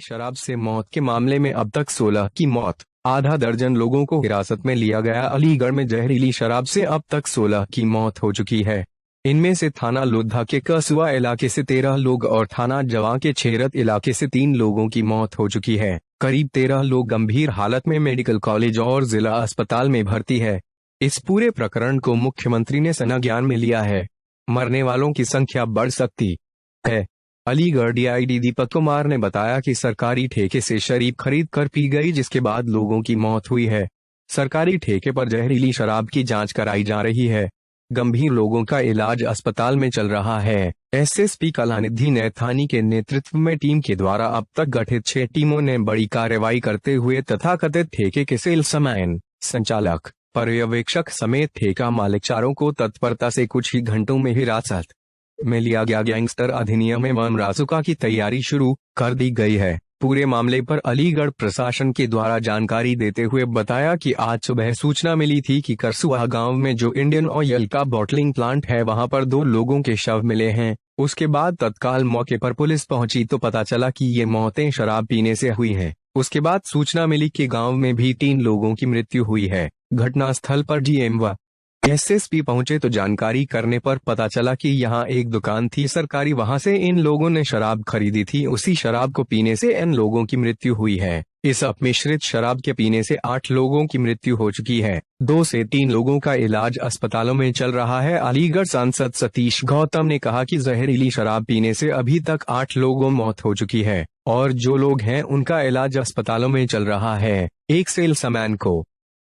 शराब से मौत के मामले में अब तक 16 की मौत, आधा दर्जन लोगों को हिरासत में लिया गया। अलीगढ़ में जहरीली शराब से अब तक 16 की मौत हो चुकी है। इनमें से थाना लोधा के कसूआ इलाके से 13 लोग और थाना जवां के छेरत इलाके से 3 लोगों की मौत हो चुकी है। करीब 13 लोग गंभीर हालत में मेडिकल कॉलेज और जिला अस्पताल में भर्ती है। इस पूरे प्रकरण को मुख्यमंत्री ने संज्ञान में लिया है। मरने वालों की संख्या बढ़ सकती है। अलीगढ़ डीआईजी दीपक कुमार ने बताया कि सरकारी ठेके से शराब खरीद कर पी गई, जिसके बाद लोगों की मौत हुई है। सरकारी ठेके पर जहरीली शराब की जांच कराई जा रही है। गंभीर लोगों का इलाज अस्पताल में चल रहा है। एसएसपी कलानिधि नैथानी के नेतृत्व में टीम के द्वारा अब तक गठित 6 टीमों ने बड़ी कार्रवाई करते हुए तथाकथित ठेके के सेल्समैन, संचालक, पर्यवेक्षक समेत ठेका मालिक चारों को तत्परता से कुछ ही घंटों में हिरासत में लिया गया। गैंगस्टर अधिनियम एवं रासुका की तैयारी शुरू कर दी गई है। पूरे मामले पर अलीगढ़ प्रशासन के द्वारा जानकारी देते हुए बताया कि आज सुबह सूचना मिली थी कि करसुआ गांव में जो इंडियन ऑयल का बॉटलिंग प्लांट है वहां पर 2 लोगों के शव मिले हैं। उसके बाद तत्काल मौके पर पुलिस पहुंची तो पता चला कि ये मौतें शराब पीने से हुई हैं। उसके बाद सूचना मिली कि गांव में भी 3 लोगों की मृत्यु हुई है। घटनास्थल पर डीएम व एसएसपी पहुंचे तो जानकारी करने पर पता चला कि यहाँ एक दुकान थी सरकारी, वहां से इन लोगों ने शराब खरीदी थी। उसी शराब को पीने से इन लोगों की मृत्यु हुई है। इस अपमिश्रित शराब के पीने से 8 लोगों की मृत्यु हो चुकी है। 2 से 3 लोगों का इलाज अस्पतालों में चल रहा है। अलीगढ़ सांसद सतीश गौतम ने कहा कि जहरीली शराब पीने से अभी तक 8 लोगों मौत हो चुकी है और जो लोग हैं उनका इलाज अस्पतालों में चल रहा है। एक सेल्समैन को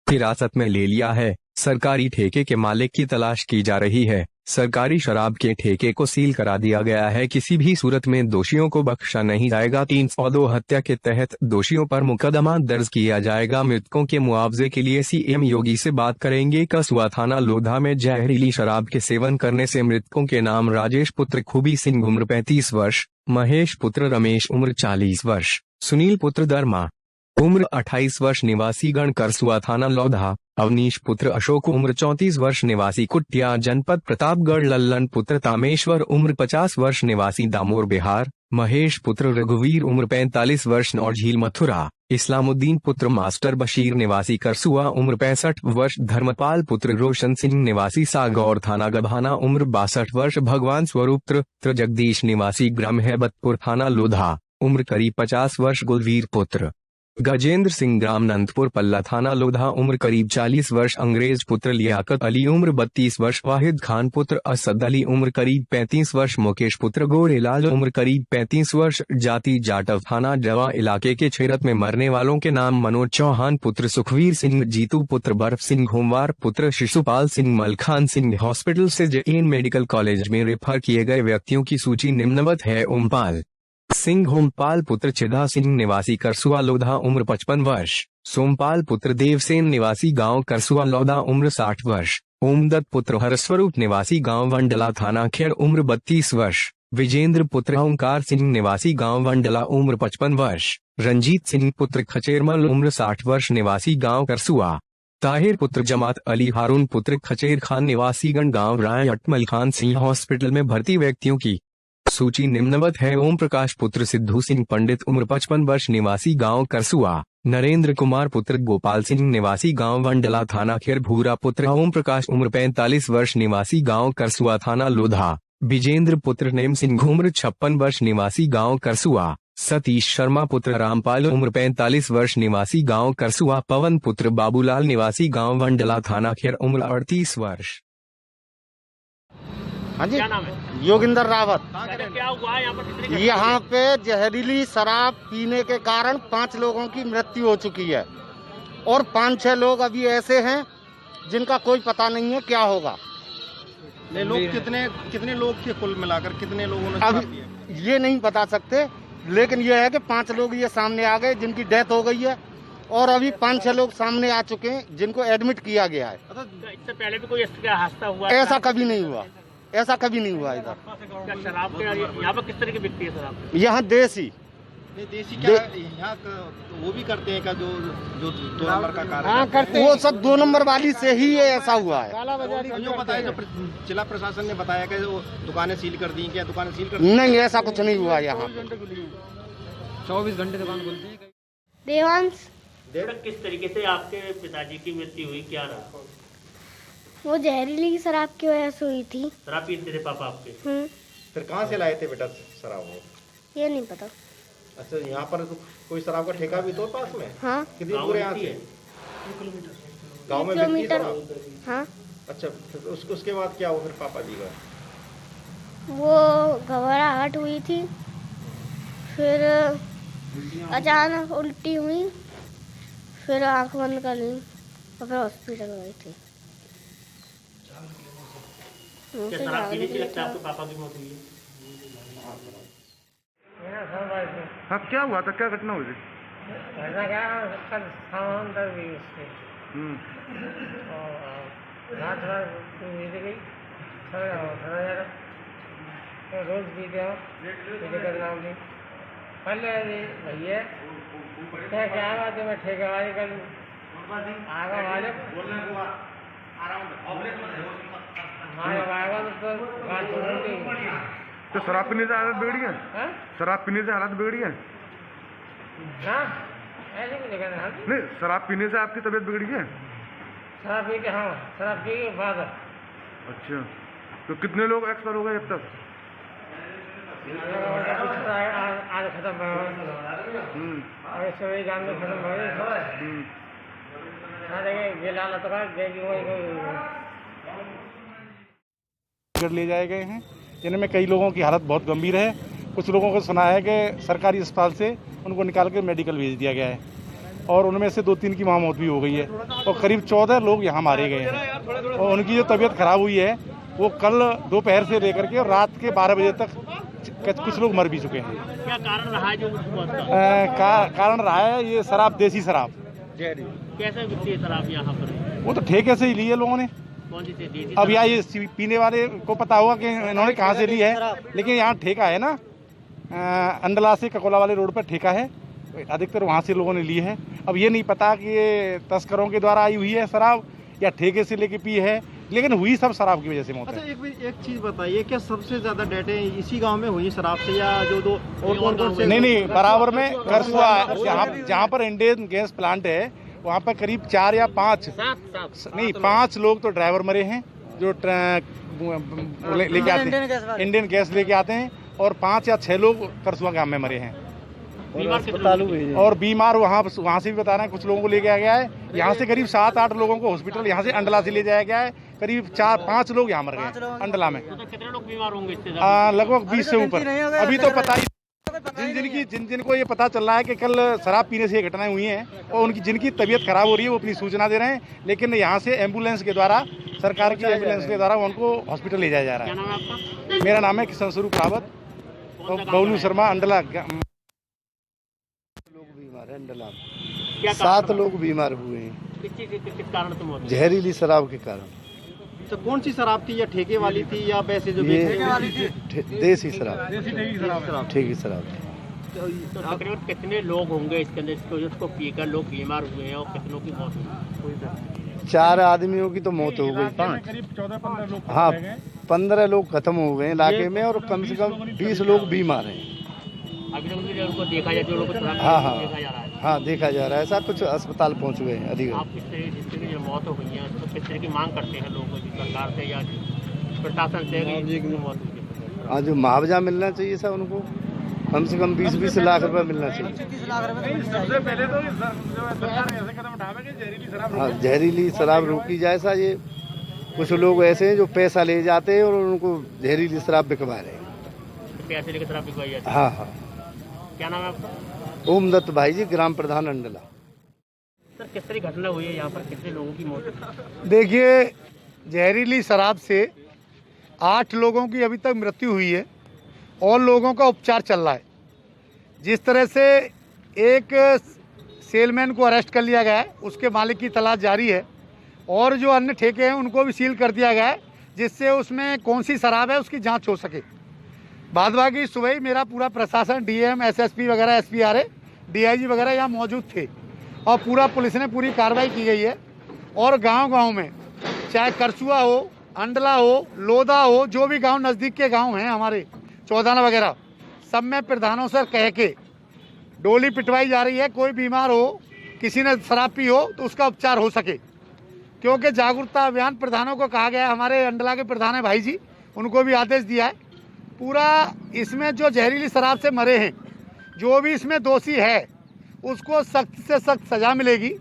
हिरासत में ले लिया है। सरकारी ठेके के मालिक की तलाश की जा रही है। सरकारी शराब के ठेके को सील करा दिया गया है। किसी भी सूरत में दोषियों को बख्शा नहीं जाएगा। 302 हत्या के तहत दोषियों पर मुकदमा दर्ज किया जाएगा। मृतकों के मुआवजे के लिए सीएम योगी से बात करेंगे। कसूआ थाना लोधा में जहरीली शराब के सेवन करने से मृतकों के नाम राजेश पुत्र खूबी सिंह उम्र 35 वर्ष, महेश पुत्र रमेश उम्र 40 वर्ष, सुनील पुत्र दर्मा उम्र 28 वर्ष निवासी गण करसुआ थाना लोधा, अवनीश पुत्र अशोक उम्र 34 वर्ष निवासी कुटिया जनपद प्रतापगढ़, लल्लन पुत्र तामेश्वर उम्र 50 वर्ष निवासी दामोर बिहार, महेश पुत्र रघुवीर उम्र 45 वर्ष नौझील मथुरा, इस्लामुद्दीन पुत्र मास्टर बशीर निवासी करसुआ उम्र 65 वर्ष, धर्मपाल पुत्र रोशन सिंह निवासी सागौर थाना गभाना उम्र 62 वर्ष, भगवान स्वरूप पुत्र जगदीश निवासी ग्राम हैबतपुर थाना लोधा उम्र करीब 50 वर्ष, गुलवीर पुत्र गजेंद्र सिंह ग्राम नंदपुर पल्ला थाना लोधा उम्र करीब 40 वर्ष, अंग्रेज पुत्र लियाकत अली उम्र 32 वर्ष, वाहिद खान पुत्र असद अली उम्र करीब 35 वर्ष, मुकेश पुत्र गोरेलाल उम्र करीब 35 वर्ष, जाति जाटव थाना जवा इलाके के छेरत में मरने वालों के नाम मनोज चौहान पुत्र सुखवीर सिंह, जीतू पुत्र बर्फ सिंह, होमवार पुत्र शिशुपाल सिंह, मलखान सिंह। हॉस्पिटल से जेएन मेडिकल कॉलेज में रेफर किए गए व्यक्तियों की सूची निम्नवत है। ओमपाल सिंह होमपाल पुत्र चिदा सिंह निवासी करसुआ लोधा उम्र 55 वर्ष, सोमपाल पुत्र देवसेन निवासी गांव करसुआ लोधा उम्र 60 वर्ष, ओमदत्त पुत्र हरस्वरूप निवासी गांव वंडला थाना खेड़ उम्र 32 वर्ष, विजेंद्र पुत्र ओंकार सिंह निवासी गांव वंडला उम्र 55 वर्ष, रंजीत सिंह पुत्र खचेरमल उम्र 60 वर्ष निवासी गांव करसुआ, ताहिर पुत्र जमात अली, हारून पुत्र खचेर खान निवासी गण गांव राय, अटमल खान सिंह। हॉस्पिटल में भर्ती व्यक्तियों की सूची निम्नवत है। ओम प्रकाश पुत्र सिद्धू सिंह पंडित उम्र 55 वर्ष निवासी गांव करसुआ, नरेंद्र कुमार पुत्र गोपाल सिंह निवासी गांव वंडला थाना खेर, भूरा पुत्र ओम प्रकाश उम्र 45 वर्ष निवासी गांव करसुआ थाना लोधा, विजेंद्र पुत्र नेम सिंह उम्र 56 वर्ष निवासी गांव करसुआ, सतीश शर्मा पुत्र रामपाल उम्र 45 वर्ष निवासी गांव करसुआ, पवन पुत्र बाबूलाल निवासी गांव वंडला थाना खेर उम्र 38 वर्ष। हाँ जी, क्या नाम है? योगिंदर रावत। क्या हुआ है यहाँ पर? यहाँ पे जहरीली शराब पीने के कारण 5 लोगों की मृत्यु हो चुकी है और 5-6 लोग अभी ऐसे हैं जिनका कोई पता नहीं है क्या होगा। लोग कितने लोग थे कुल मिलाकर, कितने लोगों ने अब ये नहीं बता सकते, लेकिन ये है कि 5 लोग ये सामने आ गए जिनकी डेथ हो गई है और अभी 5-6 लोग सामने आ चुके हैं जिनको एडमिट किया गया है। इससे पहले भी कोई हादसा हुआ? ऐसा कभी नहीं हुआ, ऐसा कभी नहीं हुआ इधर। क्या शराब के यहाँ पर किस तरह की बिकती है शराब? यहाँ देसी क्या यहाँ वो भी करते हैं क्या, जो 2 नंबर का कार्य? हाँ करते, वो सब 2 नंबर वाली से ही ये ऐसा हुआ है। जो बताया, जो जिला प्रशासन ने बताया कि वो दुकानें सील कर दी, क्या दुकानें सील कर दी? नहीं, ऐसा कुछ नहीं हुआ यहाँ। 24 घंटे दुकान खुलती है। देवांश। बेटा किस तरीके से आपके पिताजी की मृत्यु हुई, क्या रहा? वो जहरीली शराब की वजह से हुई थी। शराब पीते थे पापा आपके? फिर कहाँ से लाए थे बेटा शराब वो? ये नहीं पता। अच्छा, यहाँ पर तो कोई शराब का ठेका भी तो पास में? हाँ। कितनी दूर है यहाँ से? 1 किलोमीटर। गाँव में किलोमीटर। बिकती है शराब? हाँ। अच्छा, फिर उसके बाद क्या हुआ फिर पापा जी का? वो घबराहट हुई थी, फिर अचानक उल्टी हुई, फिर आंख बंद कर ली और फिर हॉस्पिटल गई थी। क्या शराब पीने से लगता है आपके पापा की मौत हुई है? हाँ, क्या हुआ था, क्या घटना हुई थी? ऐसा क्या कल सामान दर्द हुई उससे और रात रात बीत गई, थोड़ा ज़्यादा तो रोज़ पीते हो, पीते कर नाम दी पहले भैया क्या बात है, मैं ठेकेवारी कर आगा वाले आएगा तो बात होगी। तो शराब पीने से हालत बिगड़ी है? शराब पीने से हालत बिगड़ी है? हाँ, ऐसे भी देखा था। नहीं, शराब पीने से आपकी तबीयत बिगड़ी है? शराब पी के, हाँ शराब पी के बाद। अच्छा, तो कितने लोग एक्सपायर हो गए अब तक? आज खत्म सभी गाँव में खत्म हो गए। ले जाए गए हैं, जिनमें कई लोगों की हालत बहुत गंभीर है। कुछ लोगों को सुना है कि सरकारी अस्पताल से उनको निकाल कर मेडिकल भेज दिया गया है और उनमें से 2-3 की वहाँ मौत भी हो गई है और करीब 14 लोग यहाँ मारे गए हैं और उनकी जो तबीयत खराब हुई है वो कल दोपहर से लेकर के और रात के 12 बजे तक कुछ लोग मर भी चुके हैं। क्या कारण रहा है जो कारण रहा है ये शराब, देसी शराब। कैसे बिकती है शराब यहाँ पर? वो तो ठेके से ही ली है लोगों ने। कौन सी से देसी? अब यहाँ ये पीने वाले को पता होगा कि इन्होंने कहाँ से ली है, लेकिन यहाँ ठेका है ना, अंडला से ककोला वाले रोड पर ठेका है, अधिकतर वहाँ से लोगों ने ली है। अब ये नहीं पता कि ये तस्करों के द्वारा आई हुई है शराब या ठेके से लेके पी है, लेकिन हुई सब शराब की वजह से मौत है। अच्छा, एक चीज़ बताइए, क्या सबसे ज़्यादा डेटे इसी गांव में हुई शराब से या जो दो और कौन से? नहीं, बराबर में करसुआ जहाँ पर इंडियन गैस प्लांट है वहाँ पर करीब 4 या 5 नहीं 5 लोग तो ड्राइवर मरे हैं जो लेके आते हैं, इंडियन गैस लेके आते हैं, और 5 या 6 लोग करसुआ गांव में मरे हैं और बीमार वहाँ से भी बता रहे हैं कुछ लोगों को ले गया गया है। यहाँ से करीब 7-8 लोगों को हॉस्पिटल यहाँ से अंडला से ले जाया गया है। करीब 4-5 लोग यहाँ मर गए अंडला में। तो कितने लोग बीमार होंगे इससे? लगभग 20 से ऊपर। अभी तो पता ही जिन को ये पता चल रहा है कि कल शराब पीने से ये घटनाएं हुई हैं और जिनकी तबीयत खराब हो रही है वो अपनी सूचना दे रहे हैं, लेकिन यहाँ से एम्बुलेंस के द्वारा, सरकार की एम्बुलेंस के द्वारा उनको हॉस्पिटल ले जाया जा रहा है। क्या नाम है आपका? मेरा नाम है किशन स्वरूप रावत और बबलू शर्मा, अंडला। अंडला क्या 7 लोग बीमार हुए हैं। किस कारण से मौत? जहरीली शराब के कारण। तो कौन सी शराब थी, या ठेके वाली थी या वैसे जो देसी शराब, ठेकी शराब। तो तकरीबन कितने लोग होंगे इसके अंदर जिसको पीकर लोग बीमार हुए हैं और कितनों की मौत हुई? 4 आदमियों की तो मौत हो गई, 5 हाँ 15 लोग खत्म हो गए इलाके में और कम से कम 20 लोग बीमार हैं। अभी तक उनको देखा जाए, जो लोग हाँ देखा जा रहा है। हाँ, देखा जा रहा है, ऐसा कुछ अस्पताल पहुँच गए हैं अलीगढ़। आप जिस तरह की जो मौत हो गई है तो किस तरह की मांग करते हैं लोग सरकार से या प्रशासन से? हाँ, जो मुआवजा मिलना चाहिए सर उनको, कम से कम 20-20 लाख रुपए मिलना चाहिए। सबसे पहले तो सरकार ऐसे कदम उठावे कि जहरीली शराब, हाँ, जहरीली शराब रोकी जाए सर। ये कुछ लोग ऐसे हैं जो पैसा ले जाते हैं और उनको जहरीली शराब बिकवा रहे हैं। पैसे लेकर शराब बिकवाई जाती है? हाँ हाँ। क्या नाम है आपका? ओम दत्त भाई जी, ग्राम प्रधान अंडला। सर, किस तरह घटना हुई है यहाँ पर, कितने लोगों की मौत है? देखिए, जहरीली शराब से 8 लोगों की अभी तक मृत्यु हुई है और लोगों का उपचार चल रहा है। जिस तरह से एक सेलमैन को अरेस्ट कर लिया गया है, उसके मालिक की तलाश जारी है और जो अन्य ठेके हैं उनको भी सील कर दिया गया है, जिससे उसमें कौन सी शराब है उसकी जांच हो सके। बाद बाकी सुबह ही मेरा पूरा प्रशासन, डीएम, एसएसपी वगैरह, एसपीआरए, डीआईजी वगैरह यहाँ मौजूद थे और पूरा पुलिस ने पूरी कार्रवाई की गई है और गांव-गांव में, चाहे करसुआ हो, अंडला हो, लोधा हो, जो भी गांव नज़दीक के गांव हैं हमारे, चौदाना वगैरह, सब में प्रधानों से कह के डोली पिटवाई जा रही है। कोई बीमार हो, किसी ने शराब पी हो तो उसका उपचार हो सके, क्योंकि जागरूकता अभियान प्रधानों को कहा गया है, हमारे अंडला के प्रधान है भाई जी, उनको भी आदेश दिया है। पूरा इसमें जो जहरीली शराब से मरे हैं, जो भी इसमें दोषी है उसको सख्त से सख्त सजा मिलेगी।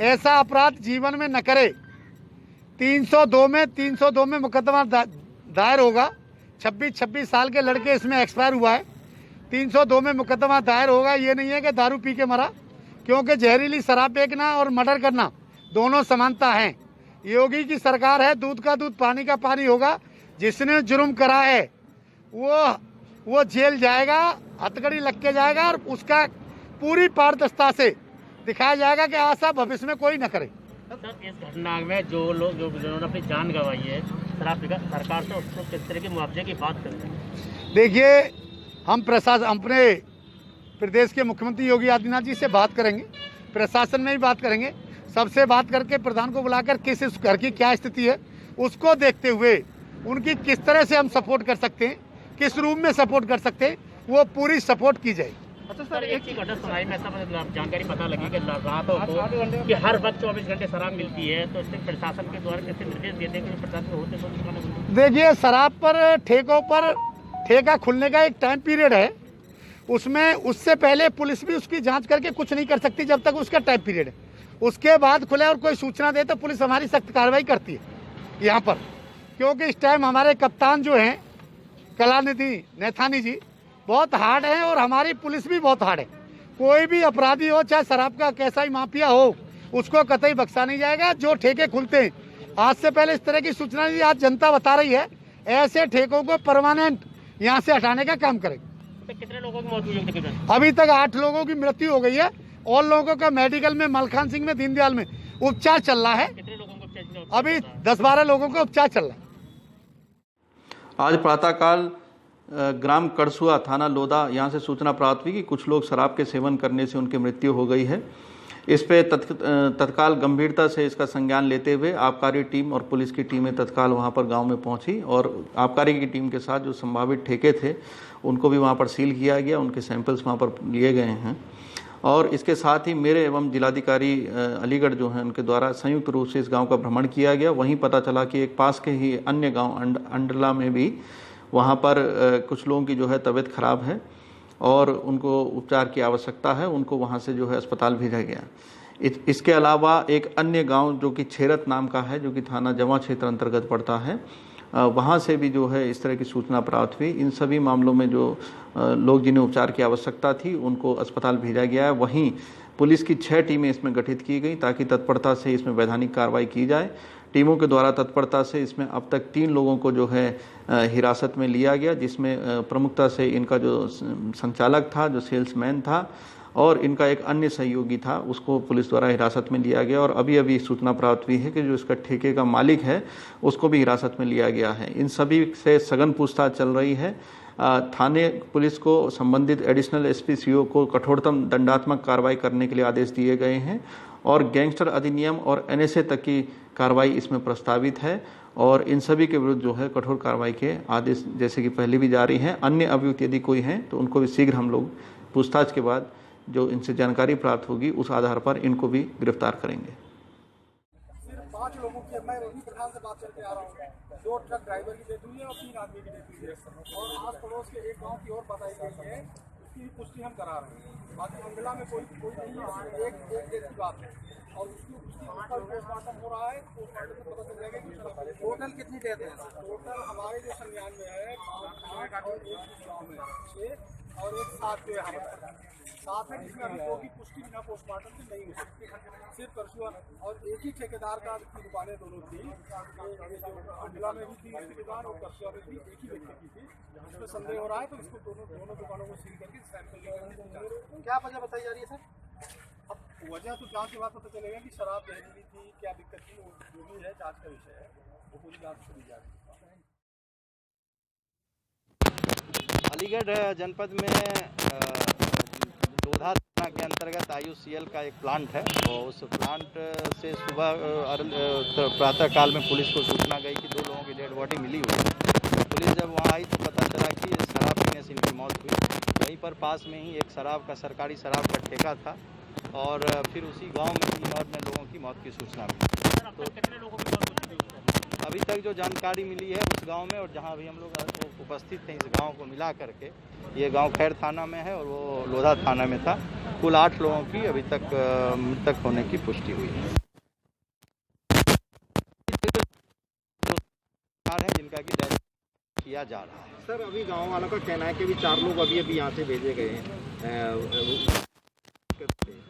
ऐसा अपराध जीवन में न करे। 302 में मुकदमा दायर होगा। 26 साल के लड़के इसमें एक्सपायर हुआ है। 302 में मुकदमा दायर होगा। ये नहीं है कि दारू पी के मरा, क्योंकि जहरीली शराब बेचना और मर्डर करना दोनों समानता हैं। योगी की सरकार है, दूध का दूध पानी का पानी होगा। जिसने जुर्म करा है वो जेल जाएगा, हथकड़ी लग के जाएगा, और उसका पूरी पारदर्शिता से दिखाया जाएगा कि ऐसा भविष्य में कोई न करे। सर, इस घटना में जो लोग जिन्होंने अपनी जान गंवाई है, सरकार से उसको किस तरह के मुआवजे की बात कर रहे हैं? देखिए, हम प्रशासन अपने प्रदेश के मुख्यमंत्री योगी आदित्यनाथ जी से बात करेंगे, प्रशासन में भी बात करेंगे, सबसे बात करके प्रधान को बुलाकर किस घर की क्या स्थिति है उसको देखते हुए उनकी किस तरह से हम सपोर्ट कर सकते हैं, किस रूप में सपोर्ट कर सकते हैं, वो पूरी सपोर्ट की जाए। अच्छा सर, एक चीज घटना सुनाई में ऐसा जानकारी पता लगी कि रातों को कि हर वक्त 24 घंटे शराब मिलती है, तो इससे प्रशासन के द्वारा कैसे निर्देश देते हैं कि प्रशासन होते तो दुकानें? देखिए, शराब पर ठेकों पर ठेका खुलने का एक टाइम पीरियड है, उसमें उससे पहले पुलिस भी उसकी जांच करके कुछ नहीं कर सकती जब तक उसका टाइम पीरियड है। उसके बाद खुले और कोई सूचना दे तो पुलिस हमारी सख्त कार्रवाई करती है यहाँ पर, क्योंकि इस टाइम हमारे कप्तान जो हैं कलानिधि नैथानी जी बहुत हार्ड है और हमारी पुलिस भी बहुत हार्ड है। कोई भी अपराधी हो, चाहे शराब का कैसा ही माफिया हो, उसको कतई बख्शा नहीं जाएगा। जो ठेके खुलते हैं, आज से पहले इस तरह की सूचना दी, आज जनता बता रही है, ऐसे ठेकों को परमानेंट यहाँ से हटाने का काम करेंगे। तो कितने लोगों की मौत हुई है? अभी तक 8 लोगों की मृत्यु हो गई है और लोगों का मेडिकल में, मलखान सिंह में, दीनदयाल में उपचार चल रहा है। कितने लोगों को? अभी 10-12 लोगों का उपचार चल रहा है। आज प्रातःकाल ग्राम करसुआ, थाना लोधा, यहाँ से सूचना प्राप्त हुई कि कुछ लोग शराब के सेवन करने से उनकी मृत्यु हो गई है। इस पे तत्काल गंभीरता से इसका संज्ञान लेते हुए आबकारी टीम और पुलिस की टीमें तत्काल वहाँ पर गांव में पहुँची और आबकारी की टीम के साथ जो संभावित ठेके थे उनको भी वहाँ पर सील किया गया, उनके सैंपल्स वहाँ पर लिए गए हैं। और इसके साथ ही मेरे एवं जिलाधिकारी अलीगढ़ जो हैं उनके द्वारा संयुक्त रूप से इस गांव का भ्रमण किया गया। वहीं पता चला कि एक पास के ही अन्य गांव अंडला में भी वहां पर कुछ लोगों की जो है तबीयत खराब है और उनको उपचार की आवश्यकता है, उनको वहां से जो है अस्पताल भेजा गया। इसके अलावा एक अन्य गांव जो कि छेरत नाम का है, जो कि थाना जवा क्षेत्र अंतर्गत पड़ता है, वहाँ से भी जो है इस तरह की सूचना प्राप्त हुई। इन सभी मामलों में जो लोग जिन्हें उपचार की आवश्यकता थी उनको अस्पताल भेजा गया है। वहीं पुलिस की 6 टीमें इसमें गठित की गई ताकि तत्परता से इसमें वैधानिक कार्रवाई की जाए। टीमों के द्वारा तत्परता से इसमें अब तक 3 लोगों को जो है हिरासत में लिया गया, जिसमें प्रमुखता से इनका जो संचालक था, जो सेल्समैन था और इनका एक अन्य सहयोगी था, उसको पुलिस द्वारा हिरासत में लिया गया। और अभी अभी सूचना प्राप्त हुई है कि जो इसका ठेके का मालिक है उसको भी हिरासत में लिया गया है। इन सभी से सघन पूछताछ चल रही है। थाने पुलिस को संबंधित एडिशनल एसपी सीओ को कठोरतम दंडात्मक कार्रवाई करने के लिए आदेश दिए गए हैं और गैंगस्टर अधिनियम और एनएसए तक की कार्रवाई इसमें प्रस्तावित है और इन सभी के विरुद्ध जो है कठोर कार्रवाई के आदेश जैसे कि पहले भी जारी हैं। अन्य अभियुक्त यदि कोई हैं तो उनको भी शीघ्र हम लोग पूछताछ के बाद जो इनसे जानकारी प्राप्त होगी उस आधार पर इनको भी गिरफ्तार करेंगे। सिर्फ 5 लोगों की मैं रवि प्रधान से बात करके आ रहा हूँ। 2 ट्रक ड्राइवर की डेथ हुई है और 3 आदमी की डेथ हुई है और आस पड़ोस के एक गांव की ओर बताई गई है, उसकी भी पुष्टि हम करा रहे हैं। बाकी मंडला में कोई नहीं है, एक डेथ की बात है और उसका पोस्टमार्टम हो रहा है। पोस्टमार्टम में पता चल जाएगा कि टोटल कितनी डेथ है। टोटल हमारे जो संज्ञान में है 8 और 1 गाँव में 6 और 1 7 जो है हमारे साथ है, जिसमें अभी 2 की पुष्टि बिना पोस्टमार्टम से नहीं हो सकती। सिर्फ करसुआ और एक ही ठेकेदार का की दुकानें दोनों थी, ये जो अंडला में भी थी इसकी दुकान और करसुआ में भी एक ही व्यक्ति की थी। इसमें संदेह हो रहा है तो इसको दोनों दुकानों को सील करके सैंपल लेकर क्या वजह बताई जा रही है सर? अब वजह तो जांच के बाद पता चलेगा कि शराब जहरीली थी, क्या दिक्कत थी, वो जो भी है जाँच का विषय है, वो पूरी जाँच करी जा रही है। अलीगढ़ जनपद में लोधा थाना के अंतर्गत IUCL का एक प्लांट है और उस प्लांट से सुबह प्रातः काल में पुलिस को सूचना गई कि 2 लोगों की डेड बॉडी मिली हुई है। पुलिस जब वहां आई तो पता चला कि शराब पीने से इनकी मौत हुई। वहीं पर पास में ही एक शराब का सरकारी शराब का ठेका था और फिर उसी गांव में 3 और लोगों की मौत की सूचना मिली। तो कितने लोगों की मौत हो चुकी है? अभी तक जो जानकारी मिली है उस गांव में और जहां भी हम लोग उपस्थित थे इस गांव को मिला करके, ये गांव खैर थाना में है और वो लोधा थाना में था। कुल 8 लोगों की अभी तक मृतक होने की पुष्टि हुई है जिनका कि डेथ किया जा रहा है। सर अभी गांव वालों का कहना है कि भी 4 लोग अभी यहाँ से भेजे गए हैं।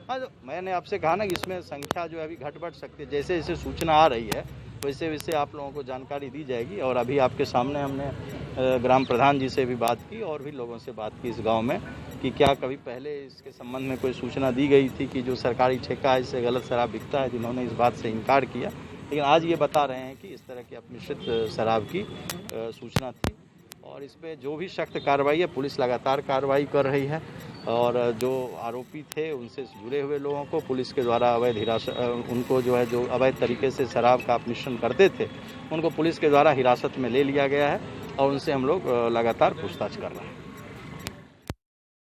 हाँ, तो मैंने आपसे कहा ना कि इसमें संख्या जो है अभी घट बढ़ सकती है। जैसे जैसे सूचना आ रही है वैसे वैसे आप लोगों को जानकारी दी जाएगी। और अभी आपके सामने हमने ग्राम प्रधान जी से भी बात की और भी लोगों से बात की इस गांव में कि क्या कभी पहले इसके संबंध में कोई सूचना दी गई थी कि जो सरकारी ठेका है इससे गलत शराब बिकता है, जिन्होंने इस बात से इनकार किया। लेकिन आज ये बता रहे हैं कि इस तरह की अपमिश्रित शराब की सूचना थी और इस पर जो भी सख्त कार्रवाई है पुलिस लगातार कार्रवाई कर रही है। और जो आरोपी थे उनसे जुड़े हुए लोगों को पुलिस के द्वारा अवैध हिरासत, उनको जो है जो अवैध तरीके से शराब का अपमिश्रण करते थे उनको पुलिस के द्वारा हिरासत में ले लिया गया है और उनसे हम लोग लगातार पूछताछ कर रहे हैं।